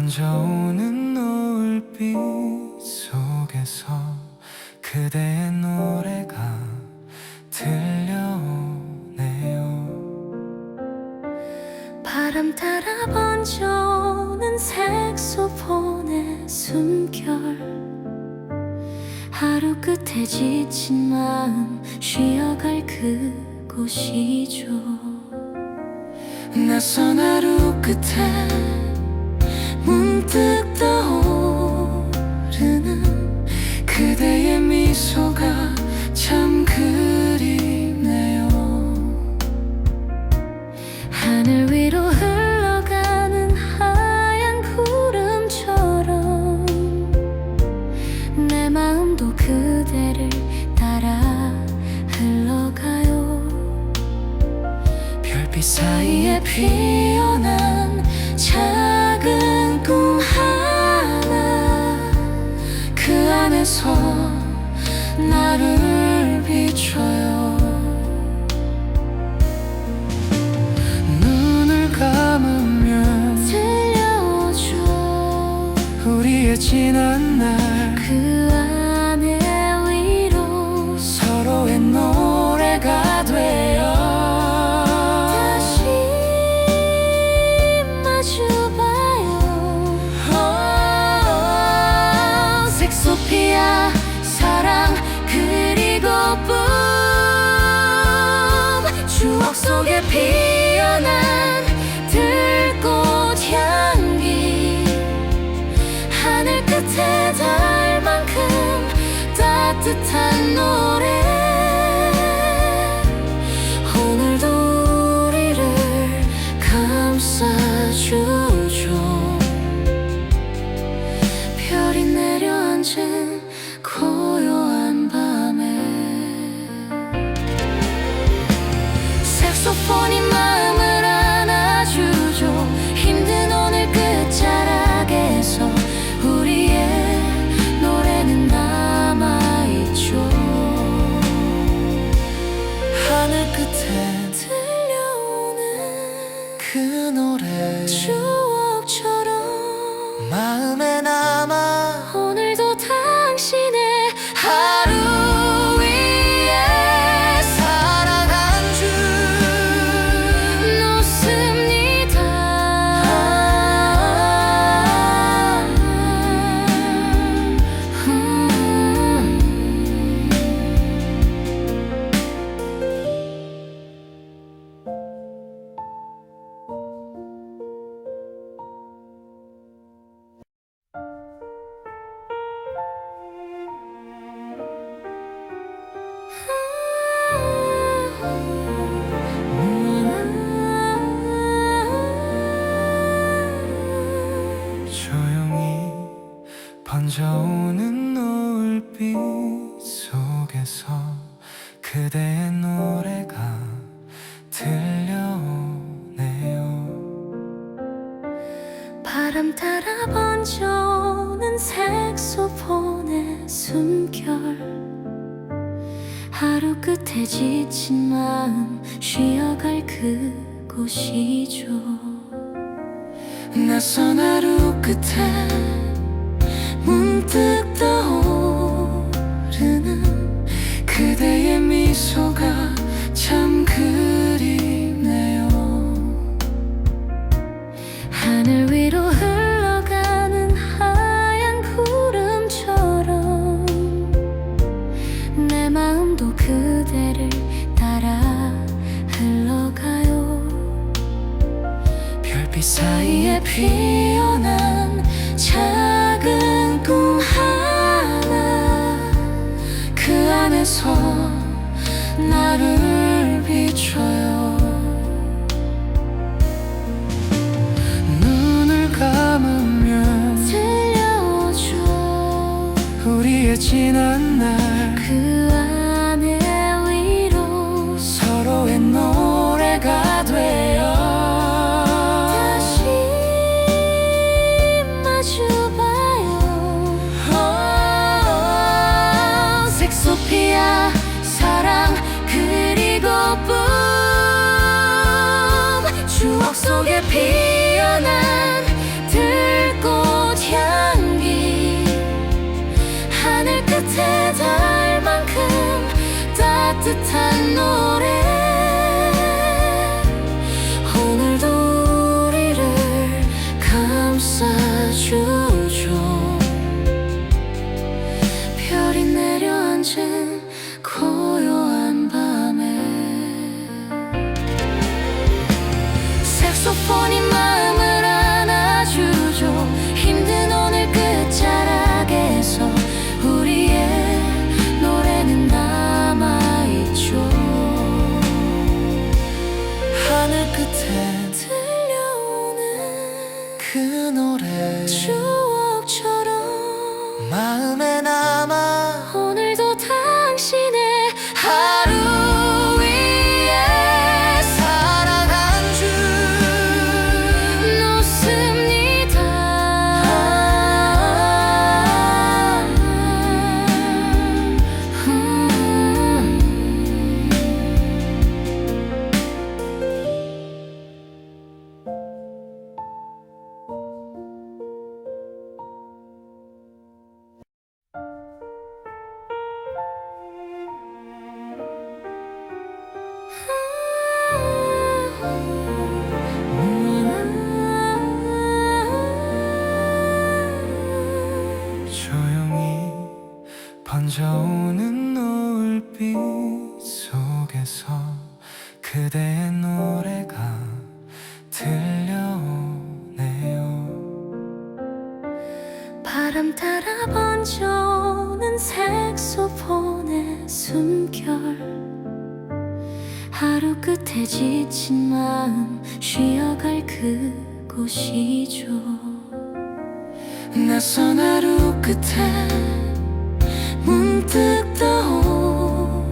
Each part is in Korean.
번져오는 노을빛 속에서 그대의 노래가 들려오네요. 바람 따라 번져오는 색소폰의 숨결, 하루 끝에 지친 마음 쉬어갈 그곳이죠. 낯선 하루 끝에 문득 떠오르는 그대의 미소가 참 그립네요. 하늘 위로 흘러가는 하얀 구름처럼 내 마음도 그대를 따라 흘러가요. 별빛 사이에 피어난 작은 꿈 하나, 그 안에서 나를 비춰요. 눈을 감으면 들려줘 우리의 지난 날, 그 안에 위로 서로의 노래가 되어 다시 마주봐요. 색소피아 사랑 그리고 뿜, 추억 속에 피어난 들꽃 향기, 하늘 끝에 닿을 만큼 따뜻한 노래, 오늘도 우리를 감싸주죠. 별이 내려앉은 고요한 밤에 색소폰이 마음을 안아주죠. 힘든 오늘 끝자락에서 우리의 노래는 남아있죠. 하늘 끝에 들려오는 그 노래 추억처럼 마음에 남아 오늘도 당신의 하루 위에 사랑 한 줄 놓습니다. 조용히 번져오는 노을빛 속에서 그대의 노래가 들려오네요. 바람 따라 번져오는 색소폰의 숨결, 하루 끝에 지친 마음 쉬어갈 그곳이죠. 낯선 하루 끝에 문득 떠오르는 그대의 미소가 참 그립네요. 하늘 위로 흘러가는 하얀 구름처럼 내 마음도 그대를 따라 흘러가요. 별빛 사이에 피어난 작은 꿈 하나, 그 안에서 나를 비춰요. 눈을 감으면 들려줘 우리의 지난 날, 그 안에 위로 서로의 노래가 되어 다시 마주봐요. 색소피아 사랑 그리고 뿜, 추억 속에 피어난 들꽃 그 노래 추억처럼 마음에 남아 오늘도 당신의 하루 위에 사랑 한 줄 놓습니다. 조용히 번져오는 노을빛 속에서 그대의 노래가 들려오네요. 바람 따라 번져오는 색소폰의 숨결 하루 끝에 지친 마음 쉬어갈 그곳이죠. 낯선 하루 끝에 문득 떠오르는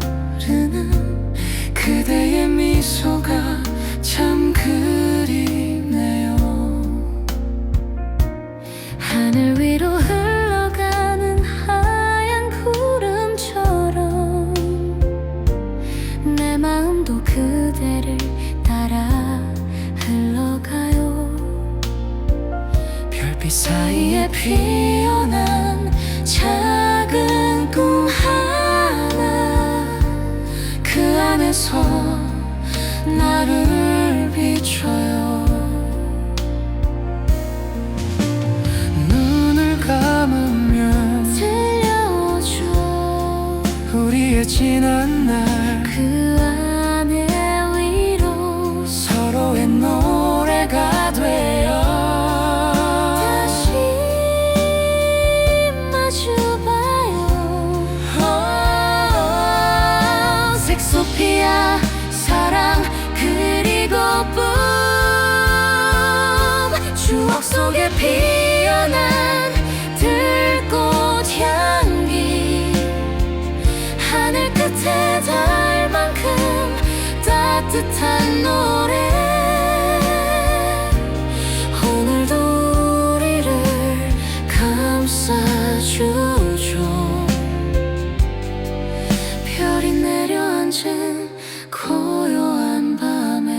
그대의 미소가 참 그립네요. 하늘 위로 흘러가는 하얀 구름처럼 내 마음도 그대를 따라 흘러가요. 별빛 사이에 피어난 작은 꿈 하나 그 안에서 나를 비춰요. 눈을 감으면 들려줘 우리의 지난 날 그 안에 위로 서로의 노래가 되어 다시 마주봐요. 색소피아 사랑 그리고 뿜 추억 속에 피어난 들꽃 향기 하늘 끝에 닿을 만큼 따뜻한 노래 오늘도 우리를 감싸주죠. 별이 내려앉은 고요한 밤에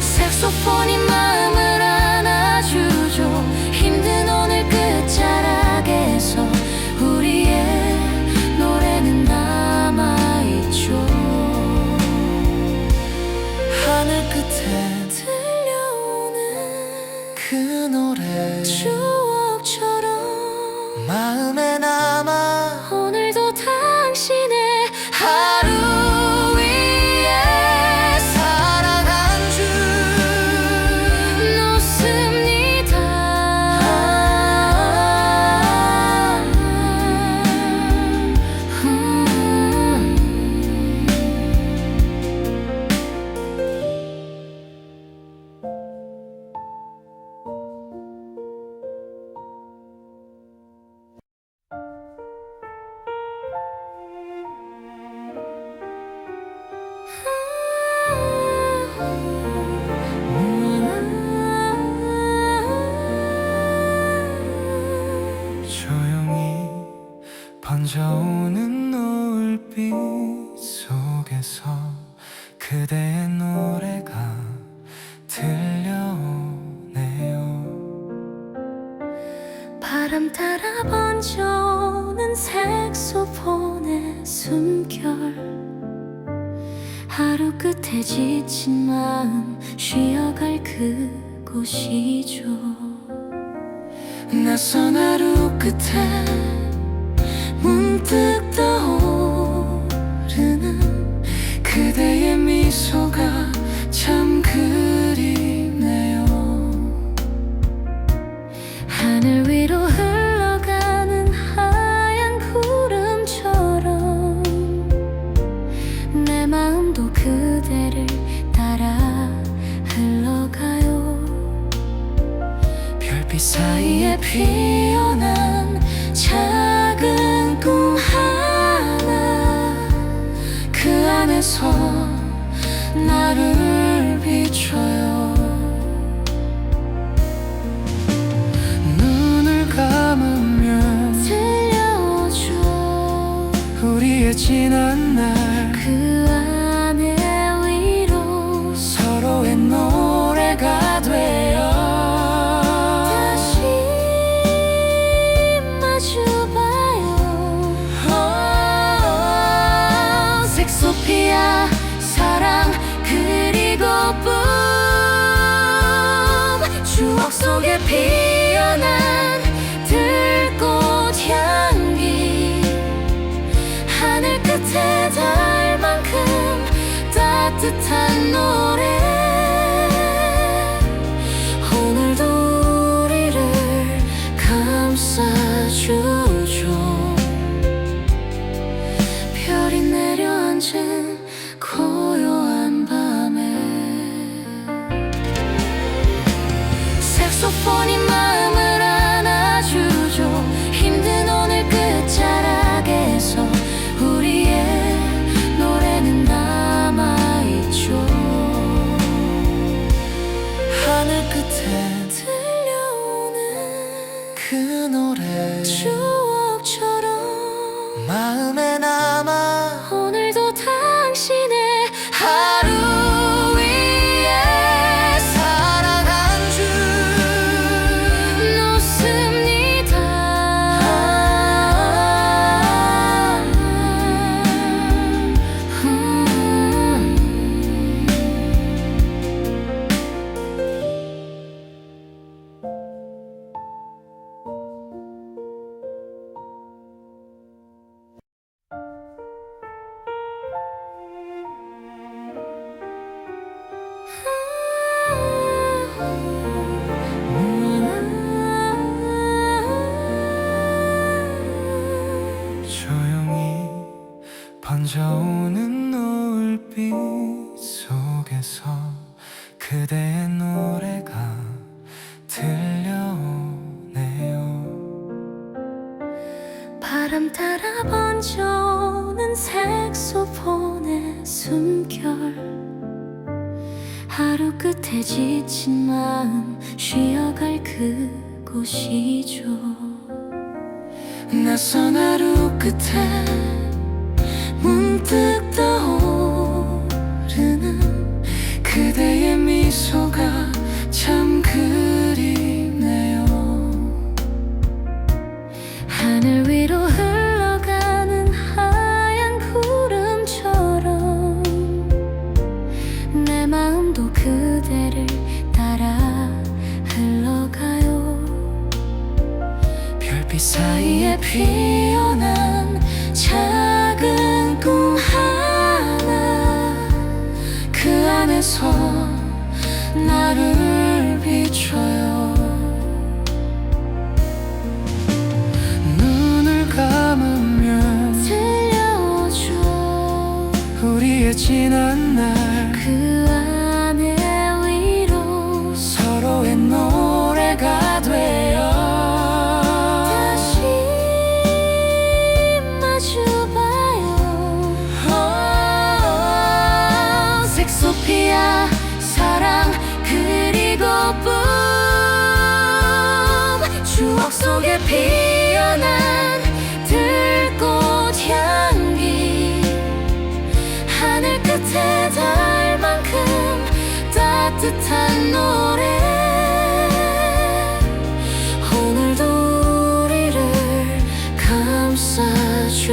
색소폰이 마음을 안아주죠. 힘든 오늘 끝자락에서 우리의 노래는 남아있죠. 하늘 끝에 들려오는 그 노래 추억처럼 마음에 남아 오늘도 당신의 하루 위에 사랑 한 줄 놓습니다. 조용히 번져오는 노을빛 속에서 그대의 노래가 들려오네요. 바람 따라 번져오는 색소폰의 숨결 하루 끝에 지친 마음 쉬어갈 그곳이죠. 낯선 하루 끝에 문득 떠오르는 그대의 미소가 참 그립네요. 하늘 위로 흘러가는 하얀 구름처럼 내 마음도 그대를 따라 흘러 별빛 사이에 피어난 작은 꿈 하나, 그 안에서 나를 비춰요. 눈을 감으면 들려줘 우리의 지난 날, 그 안에 위로 서로의 노래가 되어 다시 마주봐요. 섹소피아 사랑 그리고 뿜, 추억 속에 피어난 들꽃 향기, 하늘 끝에 닿을 만큼 따뜻한 노래. 오늘도 우리를 감싸주죠. 별이 내려앉은 고요한 밤에 색소폰이 마음을 안아주죠. 힘든 오늘 끝자락에서 우리의 노래는 남아있죠. 하늘 끝에 들려오는 그 노래 추억처럼 마음에 남아 오늘도 당신의 하루 위에 사랑 한 줄 놓습니다. 조용히 번져오는 노을빛 속에서 그대의 노래가 들려오네요. 바람 따라 번져오는 색소폰의 숨결, 하루 끝에 지친 마음 쉬어갈 그곳이죠. 낯선 하루 끝에 문득 떠오르는 그대의 미소가 참 그립네요. 하늘 위로 흘러가는 하얀 구름처럼 내 마음도 그대를 따라 흘러가요. 별빛 사이에 피어난 작은 꿈 하나, 그 안에서 나를 비춰요. 눈을 감으면 들려줘 우리의 지난 날, 그 안에 위로 서로의 노래가 되어 다시 마주봐요. 섹소피아 사랑 그리고 뿜, 추억 속에 피어난 들꽃 향기, 하늘 끝에 닿을 만큼 따뜻한 노래. 오늘도 우리를 감싸주죠.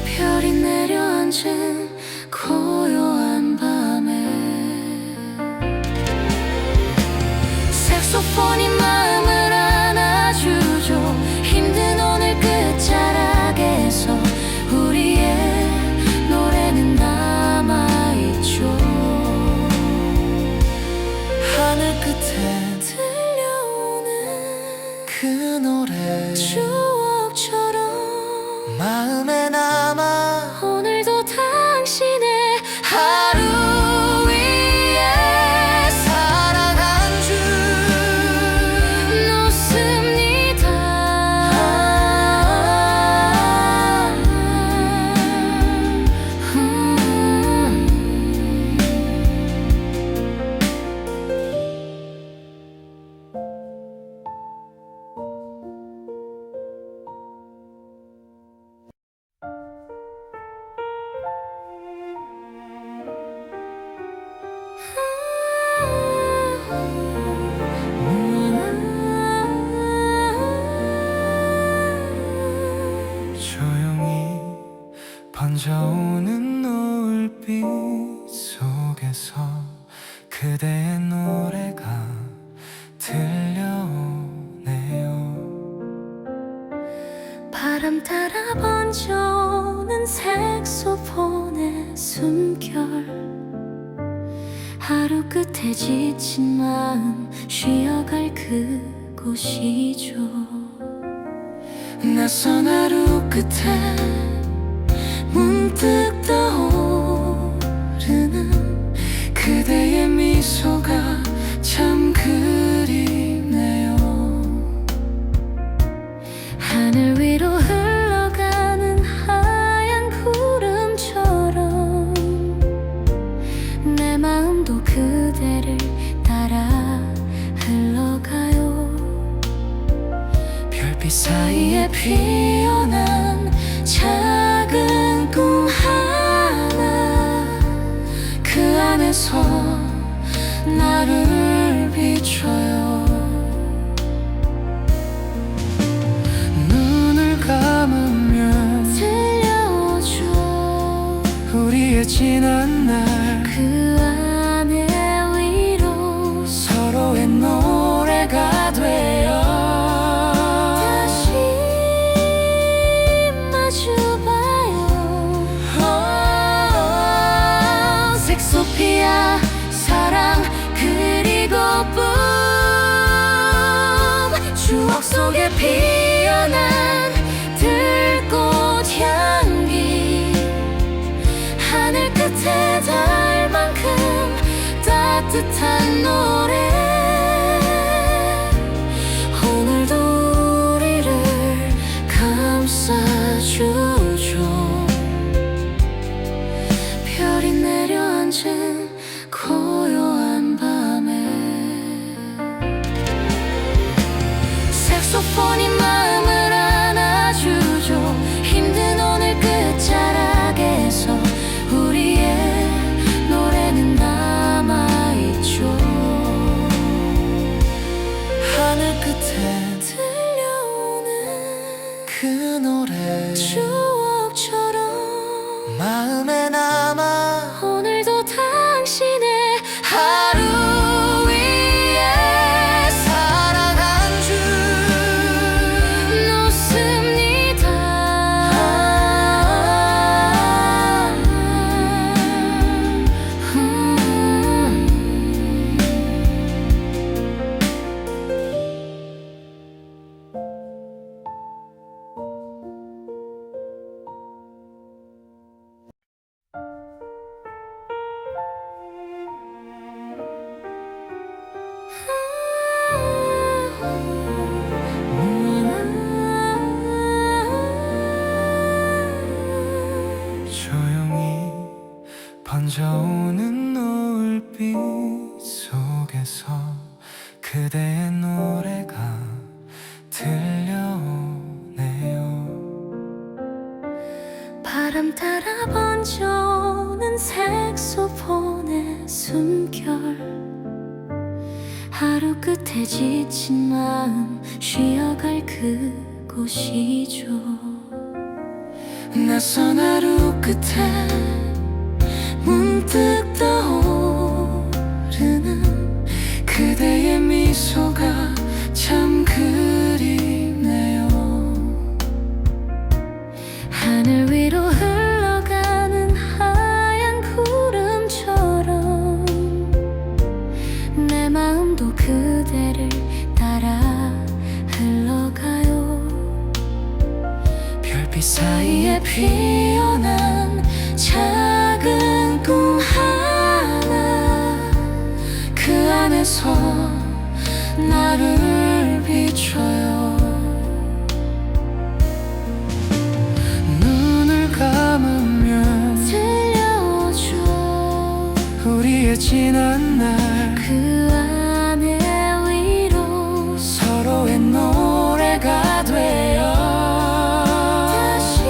별이 내려앉은 고요한 밤에 색소폰이 마음을 안아주죠. 힘든 오늘 끝자락에서 우리의 노래는 남아있죠. 그대의 노래가 들려오네요. 바람 따라 번져오는 색소폰의 숨결, 하루 끝에 지친 마음 쉬어갈 그곳이죠. 낯선 하루 끝에 문득 떠오르는 그대의 미소가 참 그립네요. 하늘 위로 흘러가는 하얀 구름처럼 내 마음도 그대를 따라 흘러가요. 별빛 사이에 피어난 작은 꿈 하나, 그 안에서 나를 비춰요. 눈을 감으면 들려오죠. 우리의 지난 날 그 안에 위로 서로의 노래가 되어 다시 마주봐요. 섹소피아 사랑 그리고 뿜 추억 속에 피어난 들꽃 향기, 하늘 끝에 닿을 만큼 따뜻한 노래. 오늘도 우리를 감싸주죠. 별이 내려앉은 고요한 밤에 색소폰이 마음을 안아주죠. 힘든 오늘 끝자락에서 우리의 노래는 남아있죠. 하늘 끝에 들려오는 그 노래 추억처럼 마음에 남아 오늘도 당신의 하루 위에 사랑 한 줄 놓습니다. 조용히 번져오는 노을빛 속에서 그대의 노래가 들려오네요. 바람 따라 번져오는 색소폰의 숨결, 하루 끝에 지친 마음 쉬어갈 그곳이죠. 낯선 하루 끝에 문득 떠오르는 그대의 미소가 참 그립네요. 하늘 위로 흘러가는 하얀 구름처럼 내 마음도 그대를 따라 흘러가요. 별빛 사이에 피어난 작은 꿈 하나, 그 안에서 나를 비춰요. 눈을 감으면 들려오죠. 우리의 지난 날 그 안에 위로 서로의 노래가 되어 다시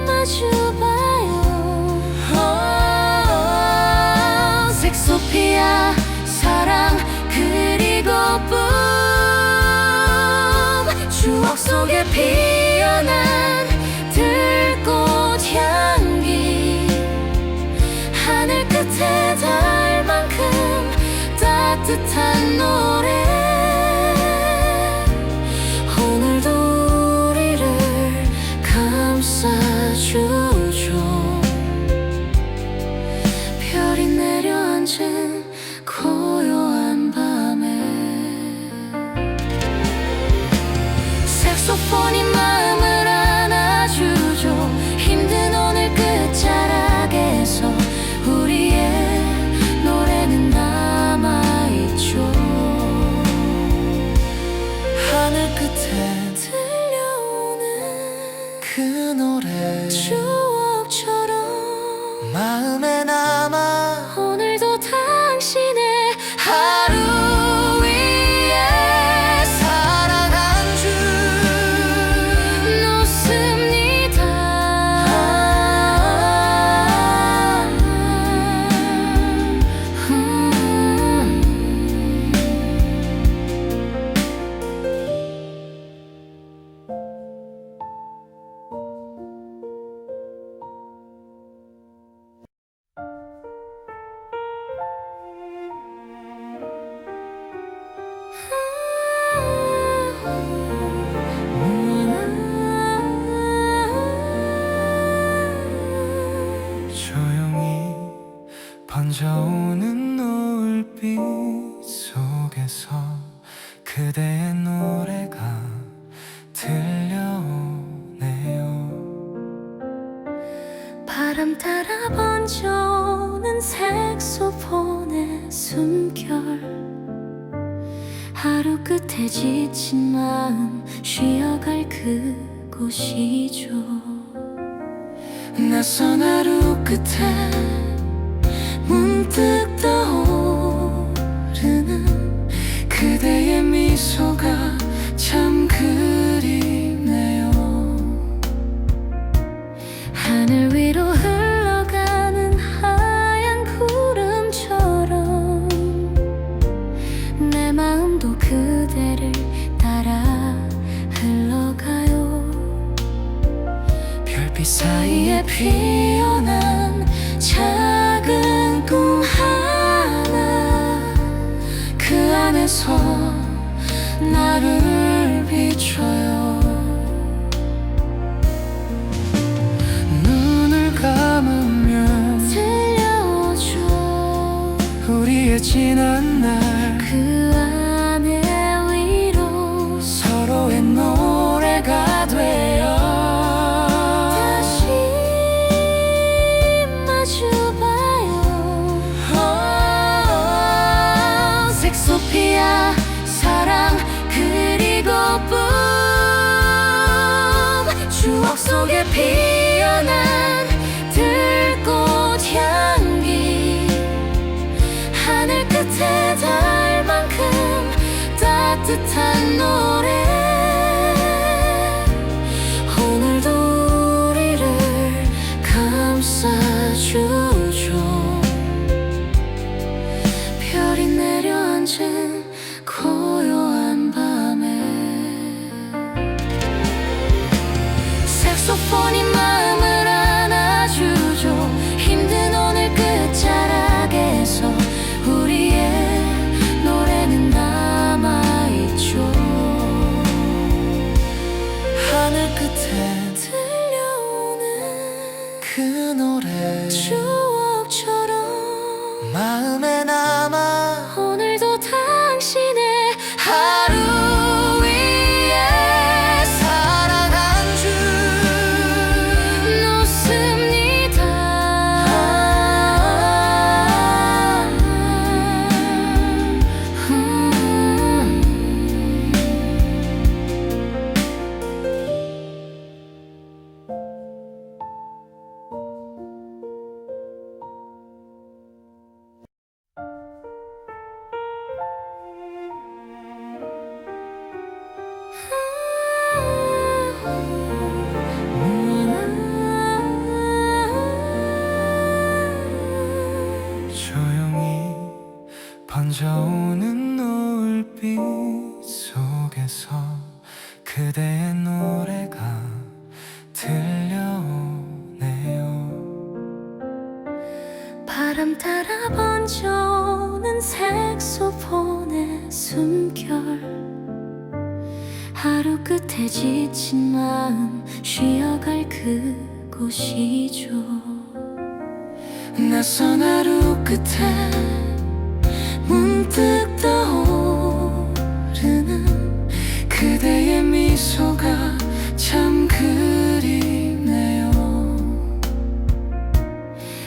마주봐요. 섹소피아 사랑 그리고 뿜 추억 속에 피어난 들꽃 향기, 하늘 끝에 닿을 따뜻한 노래 오늘도 우리를 감싸주죠. 별이 내려앉은 고요한 밤에 색소폰이 마음을 안아주죠. 힘든 오늘 끝자락에서 우리의 노래는 남아있죠. 하늘 끝에 들려오는 그 노래 추억처럼 마음에 남아 오늘도 당신의 하루 위에 사랑 한 줄 놓습니다. 조용히 번져오는 노을빛 속에서 그대의 노래가 들려오네요. 바람 따라 번져오는 색소폰의 숨결 하루 끝에 지친 마음 쉬어갈 그곳이죠. 낯선 하루 끝에 문득 떠오르는 그대의 미소가 참 그립네요. 하늘 위로 흘러가는 하얀 구름처럼 내 마음도 그대를 따라 흘러가요. 별빛 사이에 피어난 작은 꿈 하나 그 안에서 나를 비춰요. 눈을 감으면 들려오죠. 우리의 지난 날 그 안에 위로 서로의 노래가 되어 다시 마주봐요. 색소피아 사랑 그리고 뿜 추억 속에 피어난 들꽃 향기 하늘 끝에 닿을 만큼 따뜻한 노래 오늘도 우리를 감싸주죠. 별이 내려앉은 고요한 밤에 색소폰이 마음을 안아주죠. 힘든 오늘 끝자락에서 우리의 노래는 남아있죠. 하늘 끝에 들려오는 그 노래 추억처럼 마음에 남아 오늘도 당신의 하루 위에 사랑 한 줄 놓습니다. 조용히 번져오는 노을빛 속에서 그대의 노래가 들려오네요. 바람 따라 번져오는 색소폰의 숨결 하루 끝에 지친 마음 쉬어갈 그곳이죠. 낯선 하루 끝에 문득 떠오르는 그대의 미소가 참 그립네요.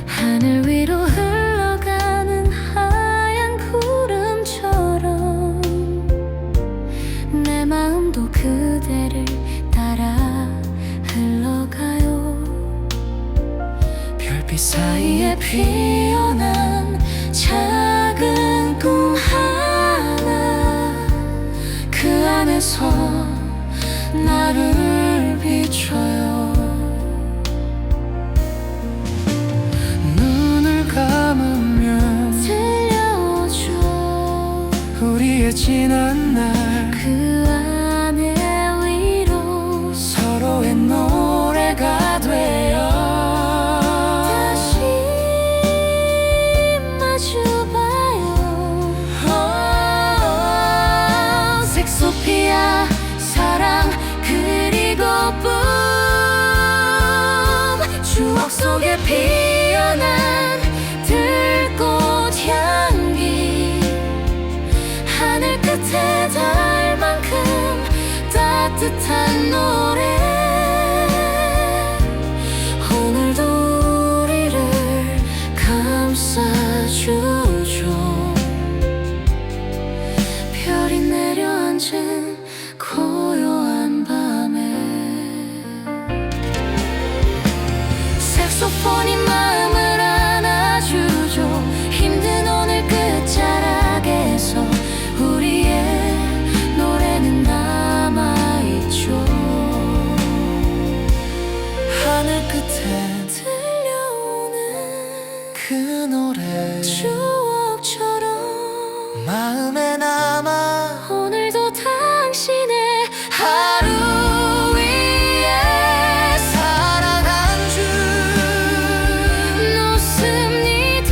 하늘 위로 흘러가는 하얀 구름처럼 내 마음도 그대를 따라 흘러가요. 별빛 사이에 피어난 작은 꿈 하나 그 안에서 나를 비춰요. 눈을 감으면 들려줘 우리의 지난 날 그 안에 위로 서로의 노래가 되어 다시 마주봐요. 섹소피아 사랑 그리고 뿜 추억 속에 피어난 들꽃 향기 하늘 끝에 닿을 만큼 따뜻한 노래 오늘도 우리를 감싸주죠. 별이 내려앉은 고요한 밤에 색소폰이 마음을 안아주죠. 힘든 오늘 끝자락에서 우리의 노래는 남아있죠. 하늘 끝에 들려오는 그 노래 추억처럼 마음에 남아 오늘도 당신의 하루 위에 사랑 한 줄 놓습니다.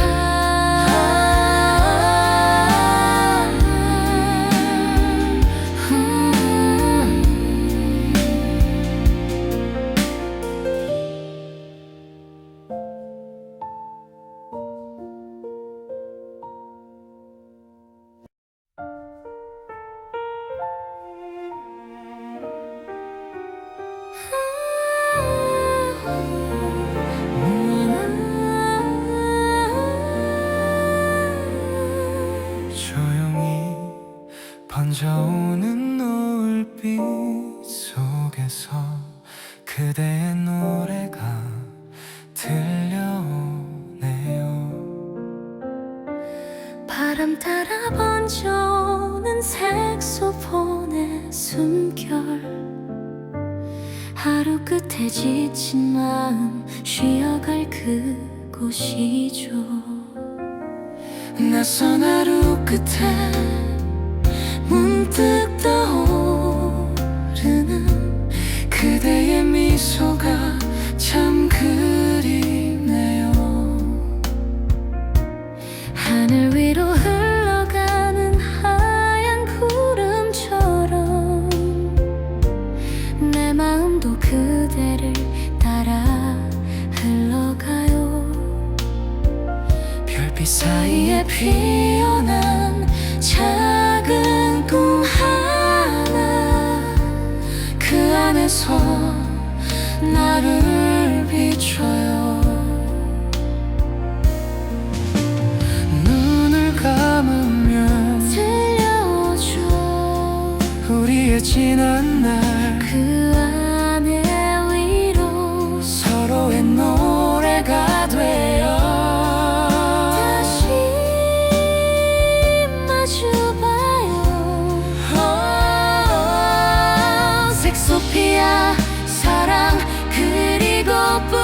조용히 번져오는 노을빛 속에서 그대의 노래가 들려오네요. 바람 따라 번져오는 색소폰의 숨결 하루 끝에 지친 마음 쉬어갈 그곳이죠. 낯선 하루 끝에 문득 떠오르는 그대의 미소가 참 그립네요. 하늘 위로 흘러가는 하얀 구름처럼 내 마음도 그대를 따라 흘러가요. 별빛 사이에 피어난 작은 꿈 하나 그 안에서 나를 비춰요. 눈을 감으면 들려줘 우리의 지난 날 그 안에 위로 서로의 노래가 되어 다시 마주봐요. 섹소피아 사랑 그리고 뿜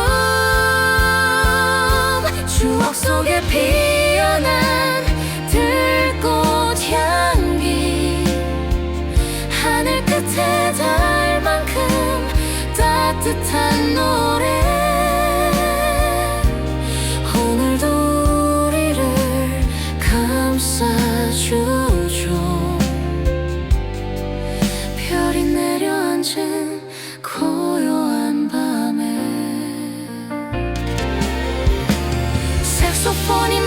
추억 속에 피어난 들꽃 향기 하늘 끝에 닿을 만큼 따뜻한 노래 오늘도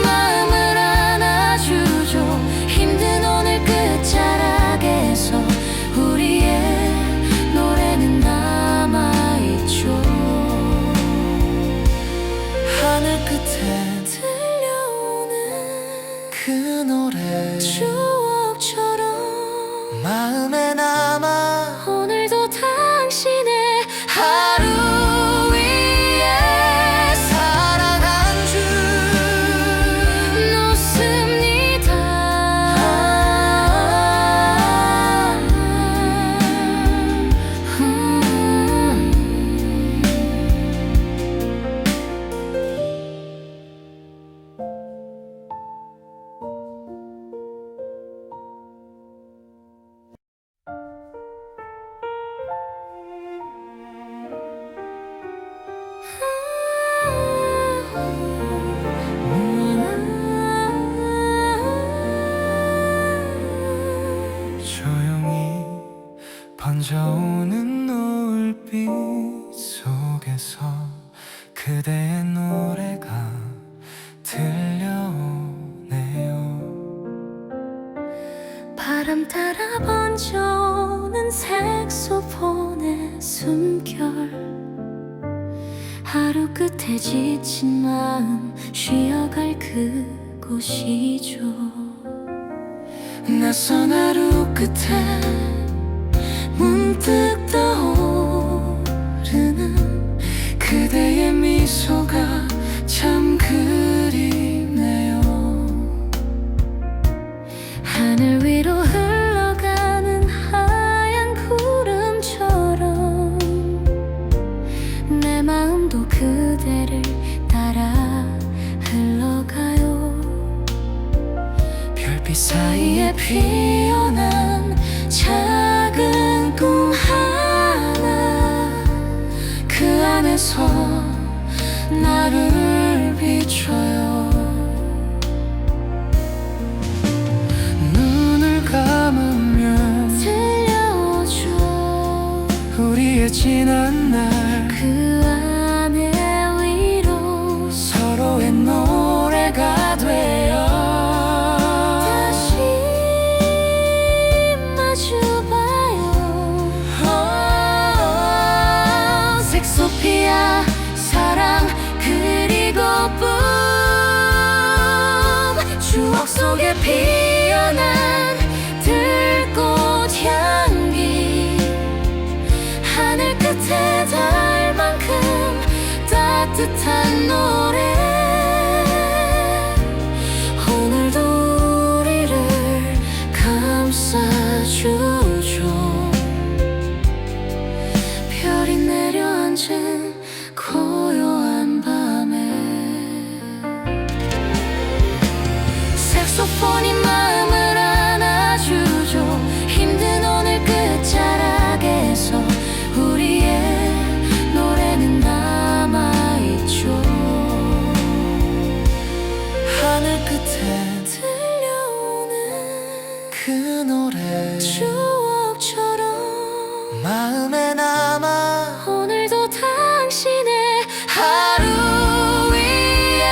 마음을 안아주죠. 힘든 오늘 끝자락에서 우리의 노래는 남아있죠. 하늘 끝에 들려오는 그 노래 추억처럼 마음에 남아 오늘도 당신의 하루 위에 사랑 한 줄 놓습니다. 조용히 번져오는 노을빛 속에서 그대의 노래가 들려오네요. 바람 따라 번져오는 색소폰의 숨결 하루 끝에 지친 마음 쉬어갈 그곳이죠. 낯선 하루 끝에 문득 떠오르는 그대의 미소가 참 그립네요. 하늘 위로 흘러가는 하얀 구름처럼 내 마음도 그대를 따라 흘러가요. 별빛 사이에 피어난 작은 꿈 하나 그 안에서 나를 비춰요. 눈을 감으면 들려오죠. 우리의 지난 날 그 안에 위로 서로의 노래가 되어 다시 마주봐요. 색소피아 사랑 그리고 뿜 추억 속에 피어난 들꽃 향기 하늘 끝에 닿을 만큼 따뜻한 노래 오늘도 우리를 감싸주죠. 별이 내려앉은 고요한 밤에 색소폰이 마음을 안아주죠. 힘든 오늘 끝자락에서 우리의 노래는 남아있죠. 하늘 끝에 들려오는 그 노래 추억처럼 마음에 남아 오늘도 당신의 하루 위에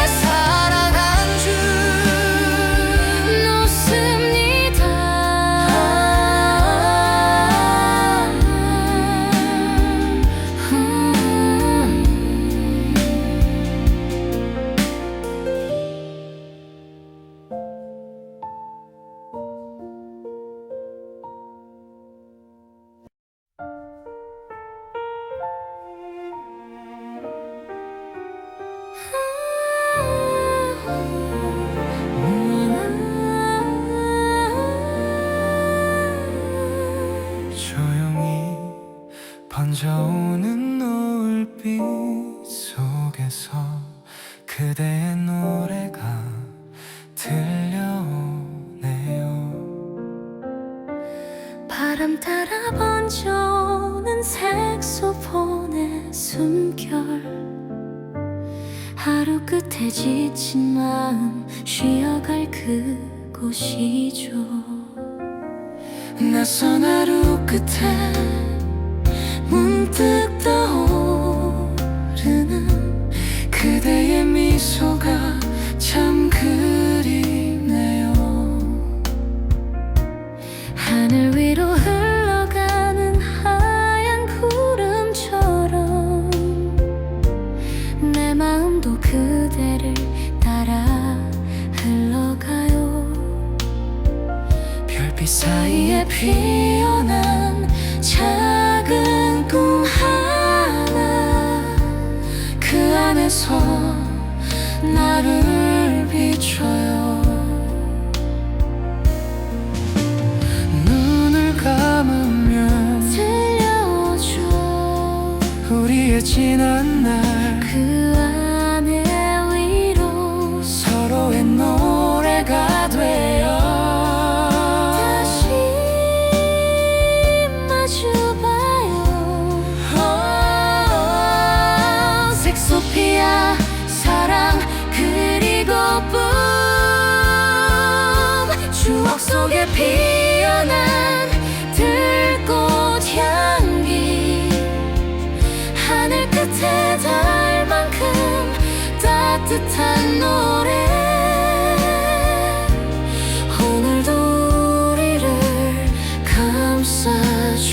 사랑 한 줄 놓습니다. 조용히 번져오는 노을빛 속에서 그대의 노래가 들려오네요. 바람 따라 번져오는 색소폰의 숨결 하루 끝에 지친 마음 쉬어갈 그곳이죠. 낯선 하루 끝에 문득 떠오르는 그대의 미소가 사이에 피어난 작은 꿈 하나, 그 안에서 나를 비춰요. 눈을 감으면 들려줘 우리의 지난 날 그 안에 위로 서로의 노래가 되어 다시 마주봐요. 섹소피아 사랑 그리고 뿜 추억 속에 피어난 들꽃 향기, 하늘 끝에 닿을 만큼 따뜻한 노래. 오늘도 우리를 감싸주죠.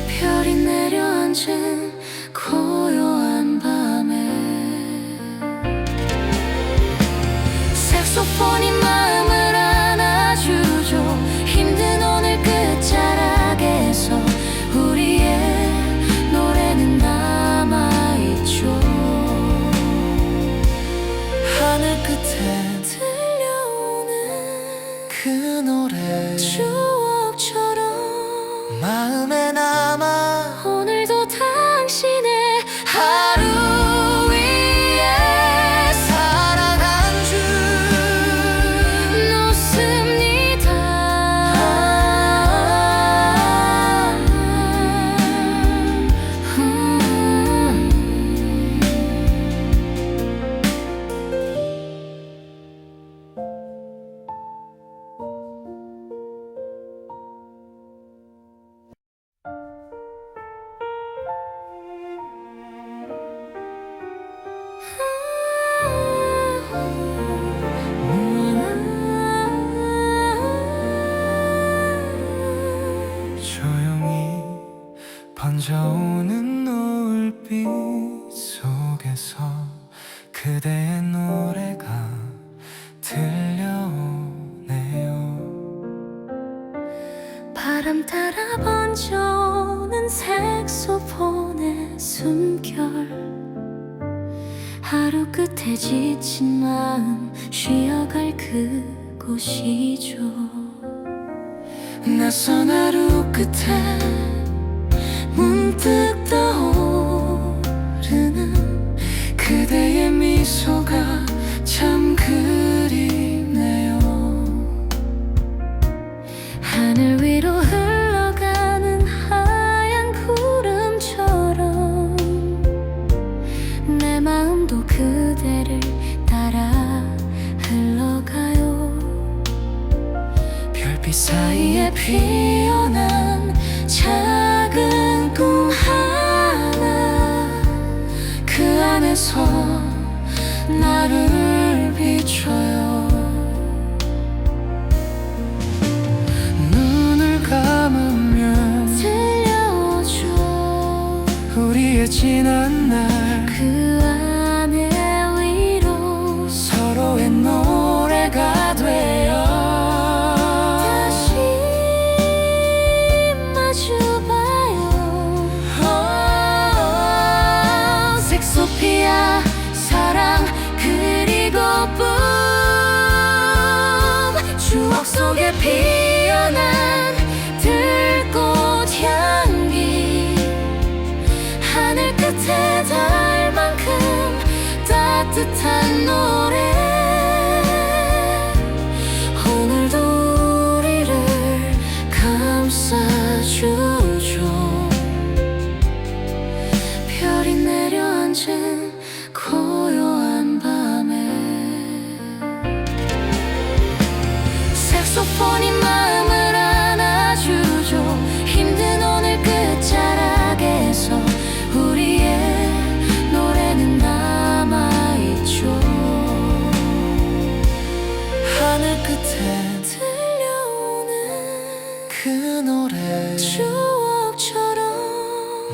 별이 내려앉은 고요한 밤에 색소폰이 마음을 안아주죠. 힘든 오늘 끝자락에서 우리의 노래는 남아있죠. 하늘 끝에 들려오는 그 노래 추억처럼 마음에 남아 오늘도 당신의 하루 위에 사랑 한 줄 놓습니다. 조용히 번져오는 노을빛 속에서 그대의 노래가 들려오네요. 바람 따라 번져오는 색소폰의 숨결, 하루 끝에 지친 마음 쉬어갈 그곳이죠. 낯선 하루 끝에 문득 떠오르는 그대의 미소가 참 그립네요. 하늘 위로 흘러가는 하얀 구름처럼 내 마음도 그대를 따라 흘러가요. 별빛 사이에 피어난 작은 꿈 하나, 그 안에서 나를 비춰요. 눈을 감으면 들려줘 우리의 지난 날 그 안에 위로 서로의 노래가 되어 다시 마주봐요. 섹소피아 사랑 그리고 뿜 추억 속에 피어난 들꽃 향기, 하늘 끝에 닿을 만큼 따뜻한 노래. 오늘도 우리를 감싸주죠. 별이 내려앉은 고요한 밤에 색소폰이 마음을 안아주죠. 힘든 오늘 끝자락에서 우리의 노래는 남아있죠. 하늘 끝에 들려오는 그 노래 추억처럼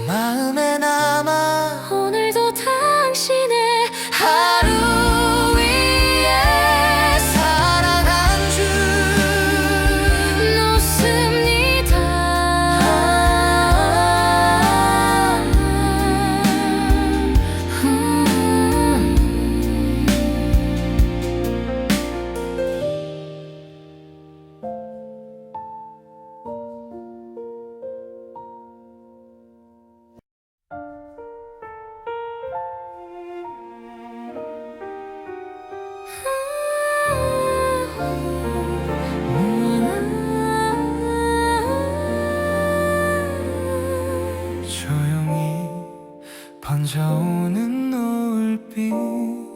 마음에 남아 오늘도 당신의 하루 위에 사랑 한 줄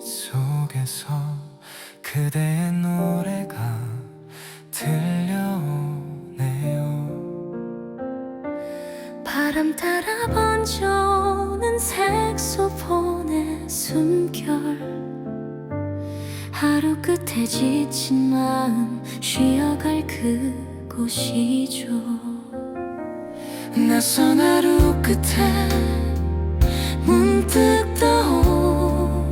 속에서 그대의 노래가 들려오네요. 바람 따라 번져오는 색소폰의 숨결, 하루 끝에 지친 마음 쉬어갈 그곳이죠. 낯선 하루 끝에 문득 떠오르는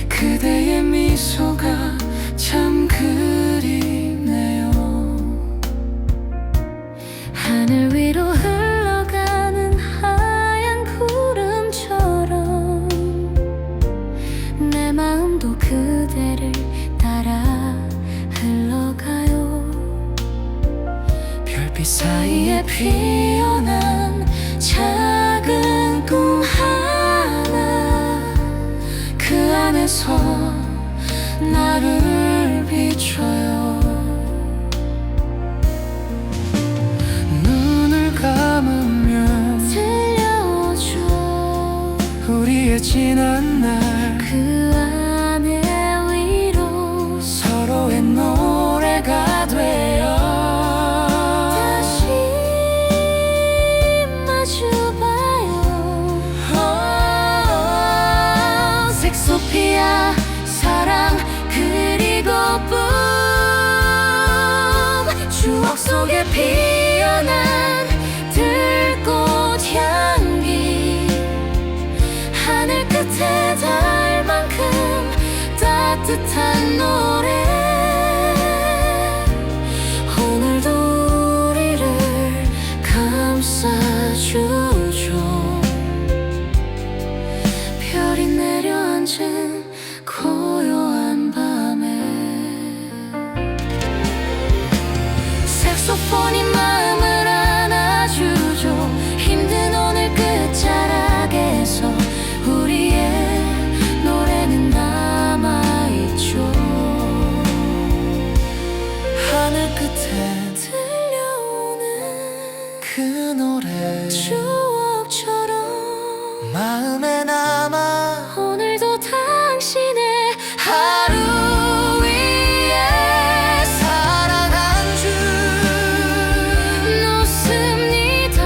그대의 미소가 참 그립네요. 하늘 위로 흘러가는 하얀 구름처럼 내 마음도 그대를 따라 흘러가요. 별빛 사이에 피어난 작은 꿈 하나, 그 안에서 나를 비춰요. 눈을 감으면 들려줘 우리의 지난 날, 그 안에 위로 서로의 노래가 되어 다시 마주봐요. 색소피아 사랑 그리고 뿜, 추억 속에 피어난 들꽃 향기, 하늘 끝에 닿을 만큼 따뜻한 노래, 오늘도 우리를 감싸주죠. 별이 내려앉은 고요한 밤에 색소폰이 마음을 안아주죠. 힘든 오늘 끝자락에서 우리의 노래는 남아있죠. 하늘 끝에 들려오는 그 노래 추억처럼 마음에 남아 오늘도 당신의 하루 위에 사랑 한 줄 놓습니다.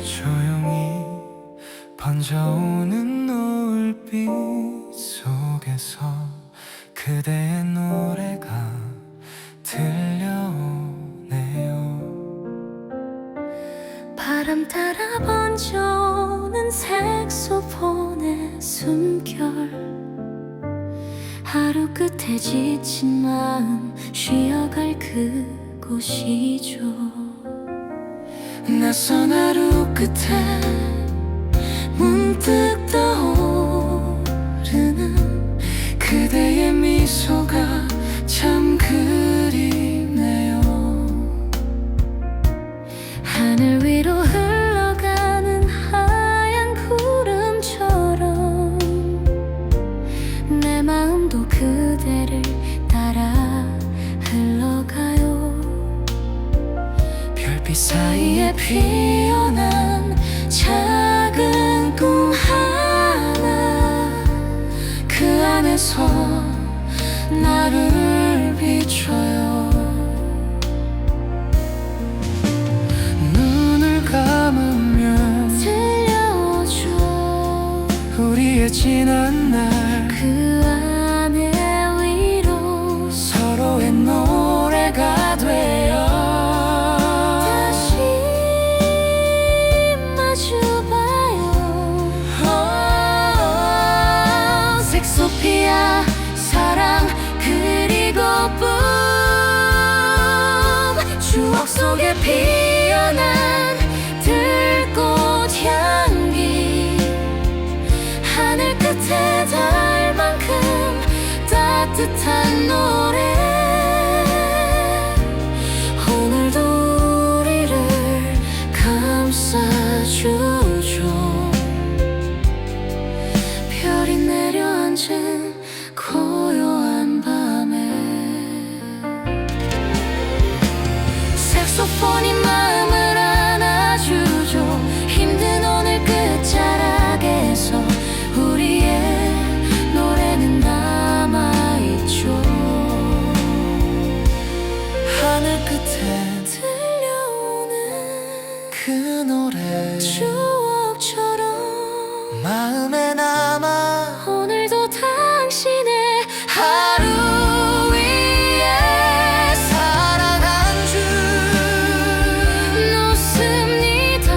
조용히 번져오는 노을빛 속에서 그대의 노래가 들려오네요. 바람 따라 번져오는 색소폰의 숨결, 하루 끝에 지친 마음 쉬어갈 그곳이죠. 낯선 하루 끝에 문득 떠오르는 그대의 미소가 참 그립네요. 하늘 위로 흘러가는 하얀 구름처럼 내 마음도 그대를 따라 흘러가요. 별빛 사이에 피어난 작은 꿈 하나, 그 안에서 나를 비춰요. 눈을 감으면 들려줘 우리의 지난 날, 그 안에 위로 서로의 노래가 되어 다시 마주봐요. 색소피아 사랑 그리고 뿜, 추억 속에 피어난 들꽃 향기, 따뜻한 노래 오늘도 우리를 감싸주죠. 별이 내려앉은 고요한 밤에 색소폰이 마음을 안아주죠. 힘든 오늘 끝자락에서 우리의 노래는 남아있죠. 하늘 끝에 들려오는 그 노래 추억처럼 마음에 남아 오늘도 당신의 하루 위에 사랑 한 줄 놓습니다.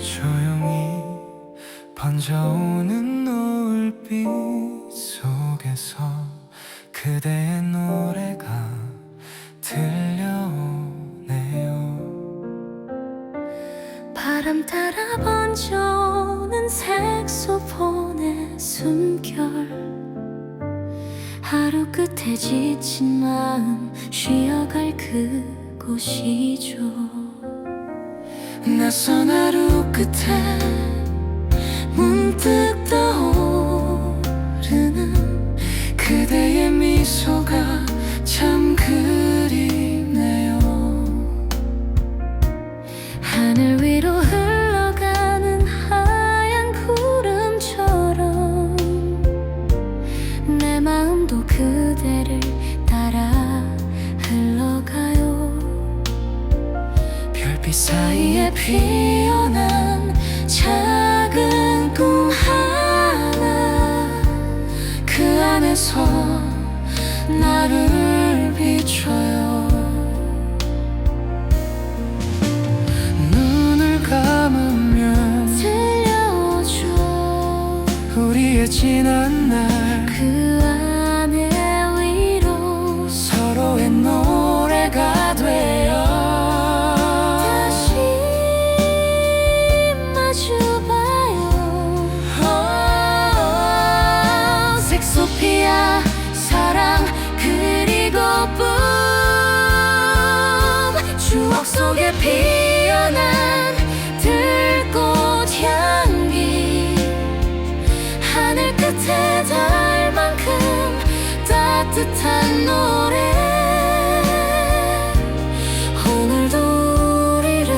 조용히 번져오는 노을빛 속에서 그대의 노래가 들려오네요. 바람 따라 번져오는 색소폰의 숨결 하루 끝에 지친 마음 쉬어갈 그곳이죠. 낯선 하루 끝에 문득 떠오르는 그대의 미소가 참 그립네요. 하늘 위로 흘러가는 하얀 구름처럼 내 마음도 그대를 따라 흘러가요. 별빛 사이에 피어난 작은 꿈 하나 그 안에서 나를 비춰요. 눈을 감으면 들려오죠. 우리의 지난 날 그 안에 위로 서로의 노래가 돼요. 다시 마주봐요. 색소피아 사랑 그리고 뿜 추억 속에 피어난 들꽃 향기 하늘 끝에 닿을 만큼 따뜻한 노래 오늘도 우리를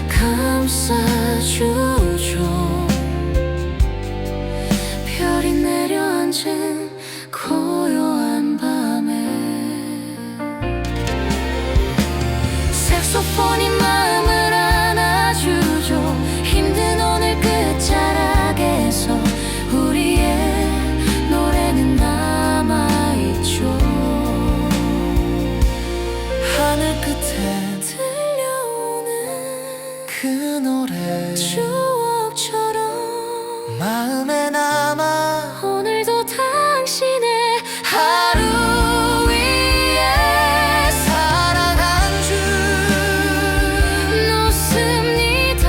감싸주죠. 별이 내려앉은 고요한 밤에 색소폰이 마음을 안아주죠. 힘든 오늘 끝자락에서 우리의 노래는 남아있죠. 하늘 끝에 들려오는 그 노래 추억처럼 마음에 남아 오늘도 당신의 하루 위에 사랑 한 줄 놓습니다.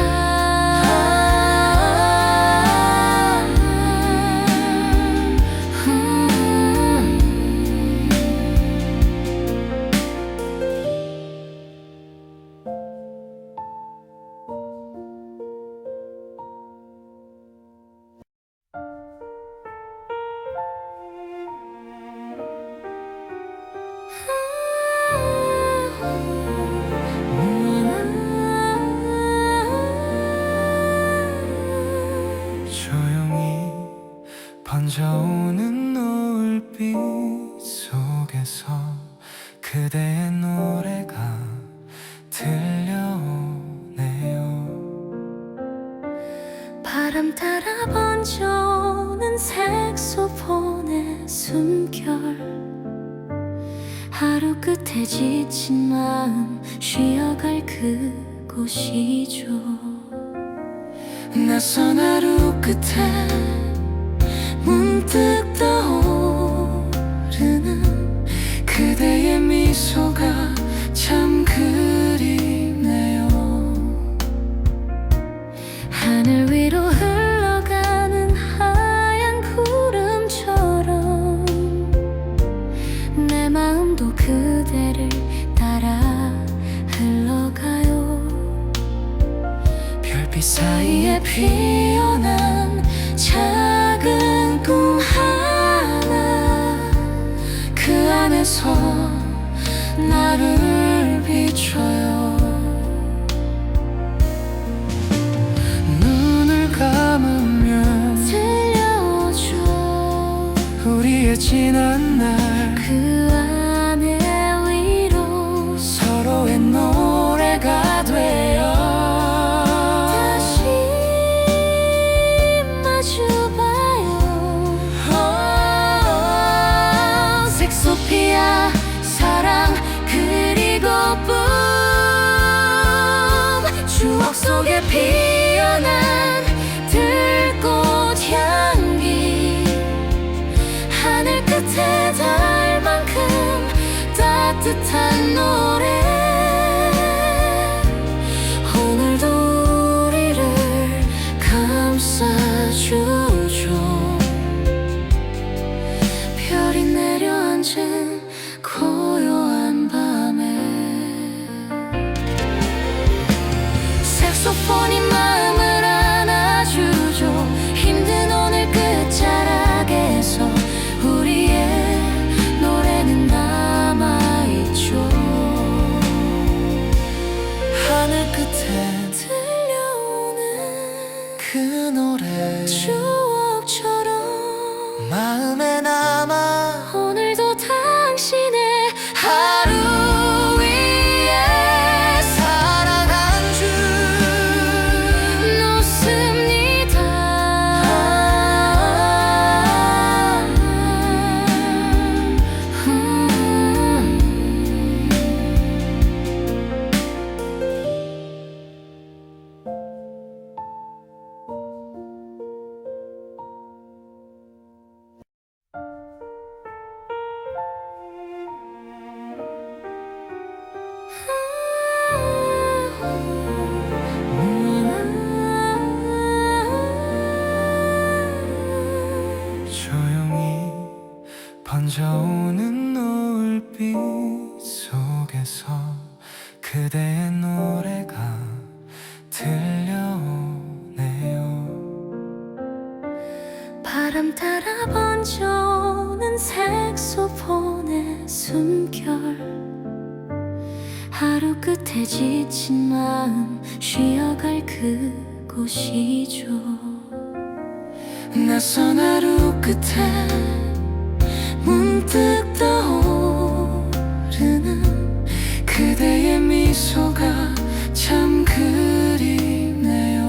조용히 번져오는 노을빛 속에서 그대의 노래가 들려오네요. 바람 따라 번져오는 색소폰의 숨결 하루 끝에 지친 마음 쉬어갈 그곳이죠. 낯선 하루 끝에 문득 떠오르는 그대의 미소가 참 그립네요. 하늘 위로 흘러가는 하얀 구름처럼 내 마음도 그대를 따라 흘러가요. 별빛 사이에 피어난 작은 꿈 하나 그 안에서 나를 비춰요. 눈을 감으면 들려줘 우리의 지난 날 그 안에 위로 서로의 노래가 되어 다시 마주봐요. 색소피아 사랑 그리고 뿜 추억 속에 피어난 들꽃 향기 하늘 끝에 닿을 만큼 따뜻한 노래 오늘도 우리를 감싸주죠. 별이 내려앉은 고요한 밤에 색소폰이 마음을 안아주죠. 힘든 오늘 끝자락에서 우리의 노래는 남아있죠. 하늘 끝에 들려오는 그 노래 추억처럼 마음에 남아 오늘도 당신의 하루 위에 사랑 한 줄 놓습니다. 조용히 번져오는 노을빛 속에서 그대의 노래가 들려오네요. 바람 따라 번져오는 색소폰의 숨결 하루 끝에 지친 마음 쉬어갈 그곳이죠. 낯선 하루 끝에 문득 떠오르는 그대의 미소가 참 그립네요.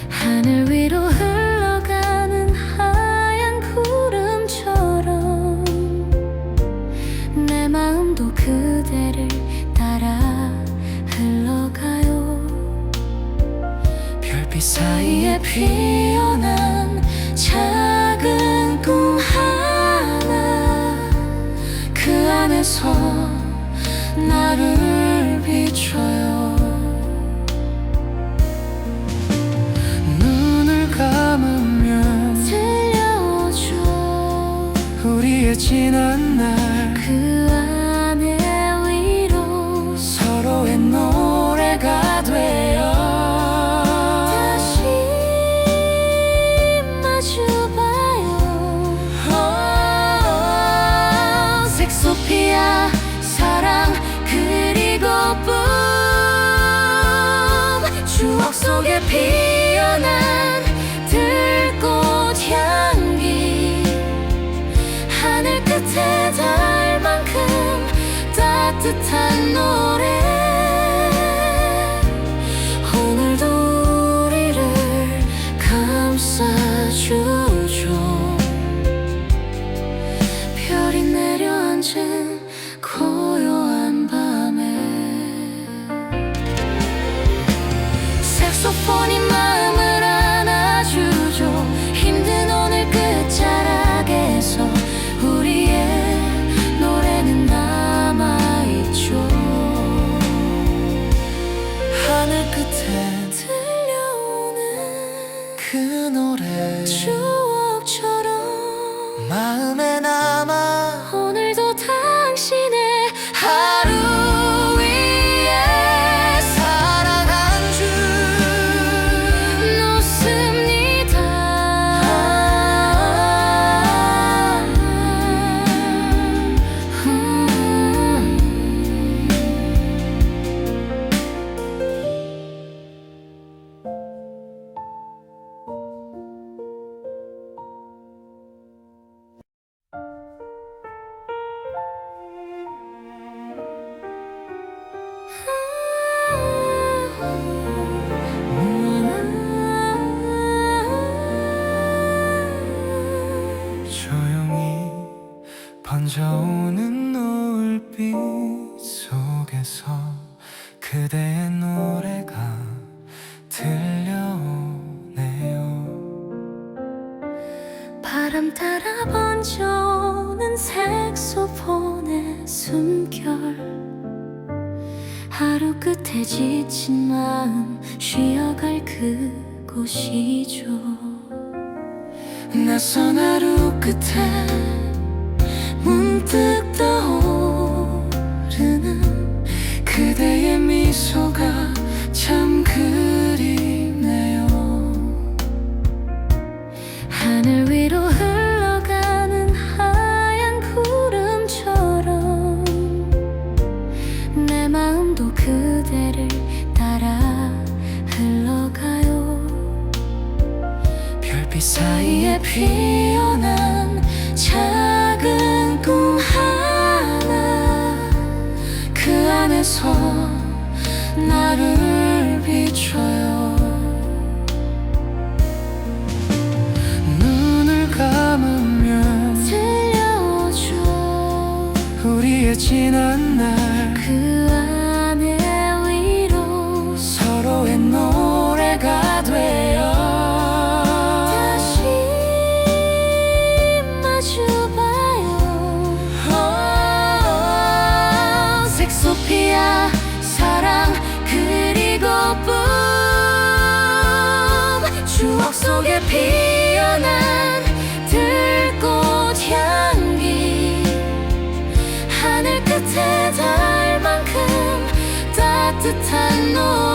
하늘 위로 흘러가는 하얀 구름처럼 내 마음도 그대를 따라 흘러가요. 별빛 사이에 피어난 작은 꿈 하나 그 안에서 나를 비춰요. 눈을 감으면 들려줘 우리의 지난 날 그 안에 위로 서로의 노래가 되어 다시 마주봐요. 색소피아 사랑 그리고 뿜 추억 속에 피어난 들꽃 향기 하늘 끝에 닿을 만큼 따뜻한 노래 오늘도 색소폰이 마음을 안아주죠. 힘든 오늘 끝자락에서 우리의 노래는 남아있죠. 하늘 끝에 들려오는 그 노래 추억처럼 마음에 남아 오늘도 당신의 하루 위에 사랑 한 줄 놓습니다. 조용히 번져오는 노을빛 속에서 그대의 노래가 들려오네요. 바람 따라 번져오는 색소폰의 숨결 하루 끝에 지친 마음 쉬어갈 그곳이죠. 낯선 하루 끝에 문득 떠오르는 그대의 미소가 참 그립네요. 하늘 위로 흘러가는 하얀 구름처럼 내 마음도 그대를 따라 흘러가요. 별빛 사이에 피어난 작은 꿈 하나 그 안에서 나를 비춰요. 눈을 감으면 들려오죠. 우리의 지난 날 그 안에 위로 서로의 노래가 되어 다시 마주봐요. 색소피아 사랑 그리고 뿜 추억 속에 피어난 들꽃 향기 하늘 끝에 닿을 만큼 따뜻한 노래